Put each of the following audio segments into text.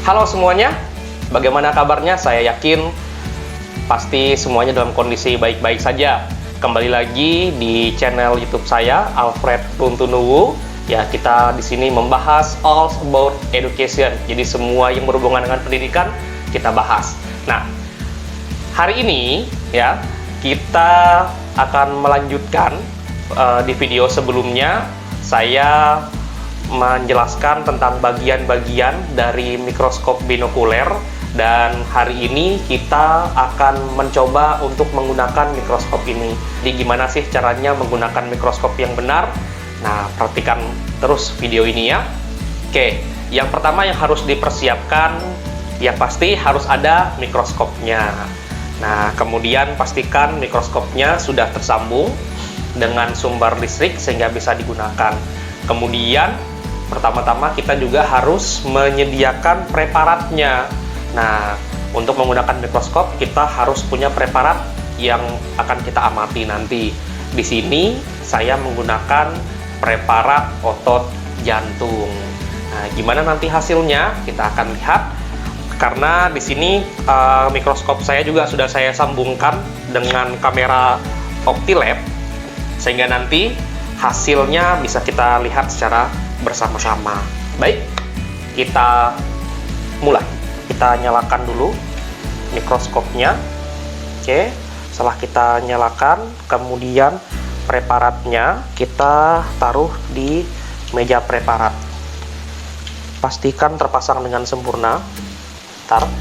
Halo semuanya, bagaimana kabarnya? Saya yakin pasti semuanya dalam kondisi baik-baik saja. Kembali lagi di channel YouTube saya, Alfred Tuntunuwu. Ya, kita di sini membahas all about education. Jadi semua yang berhubungan dengan pendidikan kita bahas. Nah, hari ini ya kita akan melanjutkan di video sebelumnya. Saya menjelaskan tentang bagian-bagian dari mikroskop binokuler, dan hari ini kita akan mencoba untuk menggunakan mikroskop ini. Jadi gimana sih caranya menggunakan mikroskop yang benar? Nah, perhatikan terus video ini ya. Oke, yang pertama yang harus dipersiapkan, yang pasti harus ada mikroskopnya. Nah, kemudian pastikan mikroskopnya sudah tersambung dengan sumber listrik sehingga bisa digunakan. Kemudian pertama-tama kita juga harus menyediakan preparatnya. Nah, untuk menggunakan mikroskop kita harus punya preparat yang akan kita amati nanti. Di sini saya menggunakan preparat otot jantung. Nah, gimana nanti hasilnya kita akan lihat. Karena di sini mikroskop saya juga sudah saya sambungkan dengan kamera OptiLab, sehingga nanti hasilnya bisa kita lihat secara bersama-sama. Baik, kita mulai. Kita nyalakan dulu mikroskopnya. Oke, setelah kita nyalakan, kemudian preparatnya kita taruh di meja preparat. Pastikan terpasang dengan sempurna. Taruh.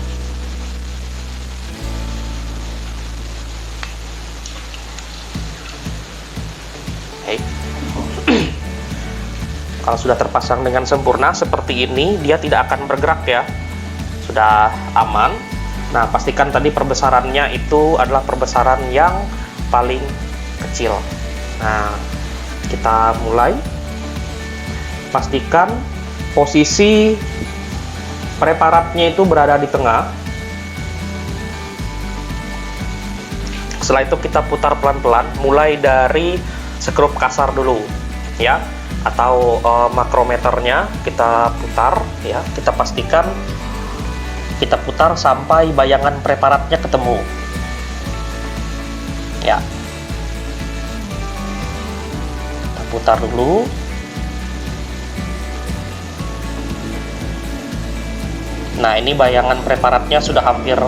Oke. Kalau sudah terpasang dengan sempurna seperti ini, dia tidak akan bergerak ya. Sudah aman. Nah, pastikan tadi perbesarannya itu adalah perbesaran yang paling kecil. Nah, kita mulai. Pastikan posisi preparatnya itu berada di tengah. Setelah itu kita putar pelan-pelan, mulai dari skrup kasar dulu ya, atau makrometernya kita putar ya. Kita pastikan kita putar sampai bayangan preparatnya ketemu ya. Kita putar dulu. Nah, ini bayangan preparatnya sudah hampir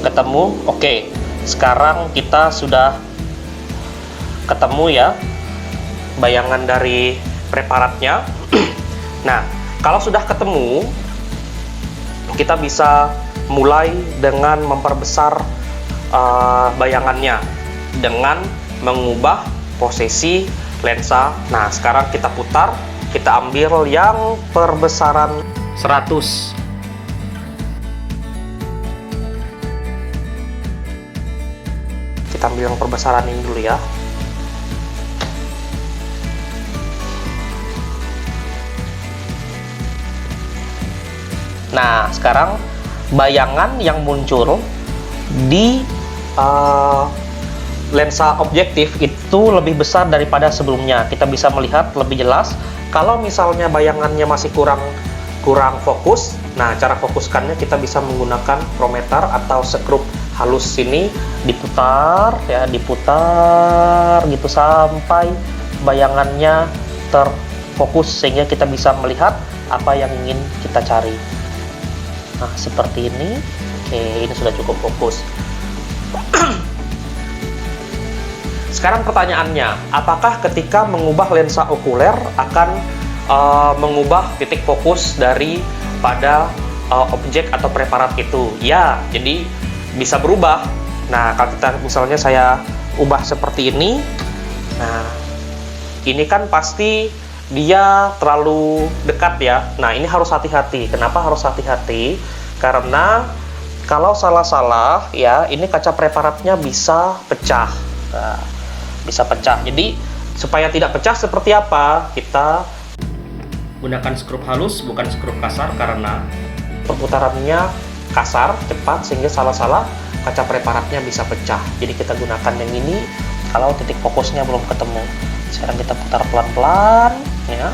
ketemu. Oke, sekarang kita sudah ketemu ya bayangan dari preparatnya. Nah, kalau sudah ketemu, kita bisa mulai dengan memperbesar bayangannya dengan mengubah posisi lensa. Nah, sekarang kita putar, kita ambil yang perbesaran 100. Kita ambil yang perbesaran ini dulu ya. Nah, sekarang bayangan yang muncul di lensa objektif itu lebih besar daripada sebelumnya. Kita bisa melihat lebih jelas. Kalau misalnya bayangannya masih kurang fokus, nah cara fokuskannya kita bisa menggunakan prometer atau skrup halus. Sini diputar ya, diputar gitu sampai bayangannya terfokus sehingga kita bisa melihat apa yang ingin kita cari. Nah, seperti ini. Oke, ini sudah cukup fokus. Sekarang pertanyaannya, apakah ketika mengubah lensa okuler akan mengubah titik fokus daripada objek atau preparat itu? Ya, jadi bisa berubah. Nah, kalau kita misalnya saya ubah seperti ini, nah ini kan pasti dia terlalu dekat ya. Nah, ini harus hati-hati. Kenapa harus hati-hati? Karena kalau salah-salah ya, ini kaca preparatnya bisa pecah. Nah, bisa pecah. Jadi supaya tidak pecah seperti apa? Kita gunakan skrup halus bukan skrup kasar, karena perputarannya kasar, cepat, sehingga salah-salah kaca preparatnya bisa pecah. Jadi kita gunakan yang ini kalau titik fokusnya belum ketemu. Sekarang kita putar pelan-pelan ya.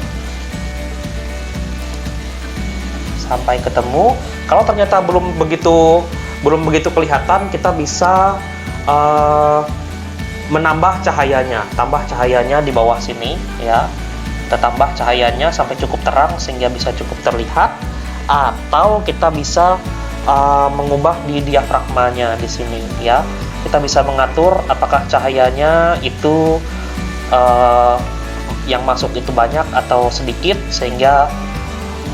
Sampai ketemu. Kalau ternyata belum begitu kelihatan, kita bisa menambah cahayanya. Tambah cahayanya di bawah sini ya. Kita tambah cahayanya sampai cukup terang sehingga bisa cukup terlihat, atau kita bisa mengubah di diafragmanya di sini ya. Kita bisa mengatur apakah cahayanya itu yang masuk itu banyak atau sedikit, sehingga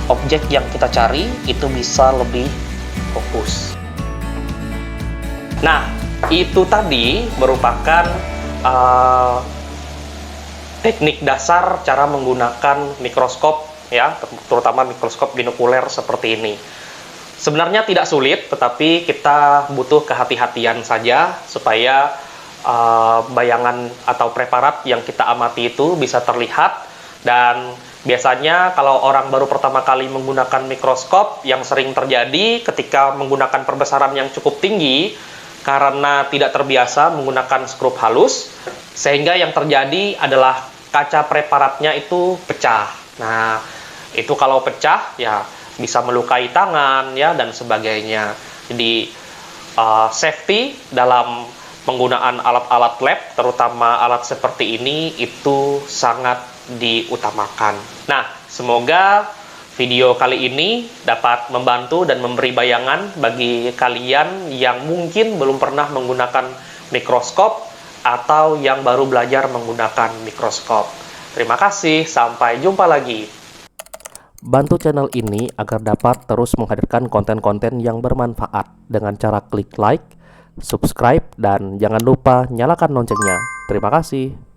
objek yang kita cari itu bisa lebih fokus. Nah, itu tadi merupakan teknik dasar cara menggunakan mikroskop ya, terutama mikroskop binokuler seperti ini. Sebenarnya tidak sulit, tetapi kita butuh kehati-hatian saja supaya bayangan atau preparat yang kita amati itu bisa terlihat. Dan biasanya kalau orang baru pertama kali menggunakan mikroskop, yang sering terjadi ketika menggunakan perbesaran yang cukup tinggi karena tidak terbiasa menggunakan skrup halus, sehingga yang terjadi adalah kaca preparatnya itu pecah. Nah, itu kalau pecah ya bisa melukai tangan ya dan sebagainya. Jadi safety dalam penggunaan alat-alat lab, terutama alat seperti ini, itu sangat diutamakan. Nah, semoga video kali ini dapat membantu dan memberi bayangan bagi kalian yang mungkin belum pernah menggunakan mikroskop atau yang baru belajar menggunakan mikroskop. Terima kasih, sampai jumpa lagi. Bantu channel ini agar dapat terus menghadirkan konten-konten yang bermanfaat dengan cara klik like, subscribe, dan jangan lupa nyalakan loncengnya. Terima kasih.